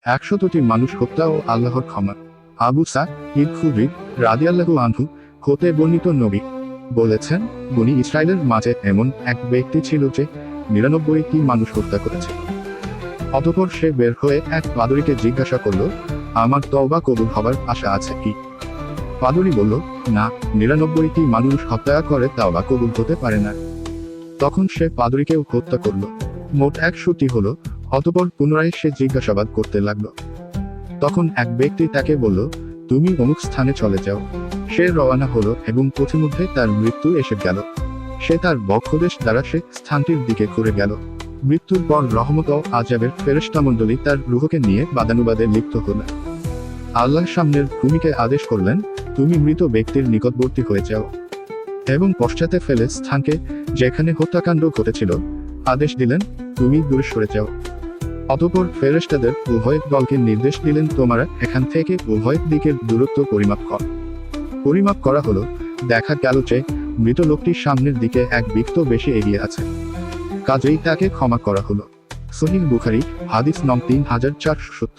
100টি মানুষ হত্যা ও আল্লাহর ক্ষমা। আবু সাঈদ খুদরী রাদিয়াল্লাহু আনহু হতে বর্ণিত, নবী বলেছেন, বনী ইসরায়েলের মাঝে এমন এক ব্যক্তি ছিল যে 99টি মানুষ হত্যা করেছে। অতঃপর সে বের হয়ে এক পাদরীকে জিজ্ঞাসা করল, আমার তওবা কবুল হবার আশা আছে কি? পাদরী বলল, না, 99টি মানুষ হত্যা করে তওবা কবুল হতে পারে না। তখন সে পাদরীকেও হত্যা করল, মোট 100টি হলো। অতঃপর পুনরায় সে জিজ্ঞাসাবাদ করতে লাগলো। তখন এক ব্যক্তি তাকে বলল, তুমি অমুক স্থানে চলে যাও। সে রওনা হলো এবং পথিমধ্যে তার মৃত্যু এসে গেল। সে তার বক্ষদেশ দ্বারা সে স্থানটির দিকে ঘুরে গেল। মৃত্যুর পর রহমত ও আযাবের ফেরেশতামণ্ডলী তার রূহকে নিয়ে বাদানুবাদে লিপ্ত হলেন। আল্লাহ সামনের ভূমিকে আদেশ করলেন, তুমি মৃত ব্যক্তির নিকটবর্তী হয়ে যাও, এবং পশ্চাতে ফেলে স্থানকে যেখানে হত্যাকাণ্ড ঘটেছিল আদেশ দিলেন, তুমি দূরে সরে যাও। অতঃপর ফেরেশতাদের উভয় দলকে নির্দেশ দিলেন, তোমরা এখান থেকে উভয় দিকের দূরত্ব পরিমাপ কর। পরিমাপ করা হলো, দেখা গেল যে মৃত লোকটির সামনের দিকে 1 বিঘত বেশি এগিয়ে আছে, কাজেই তাকে ক্ষমা করা হলো। সহিহ বুখারী, হাদিস নং 3470।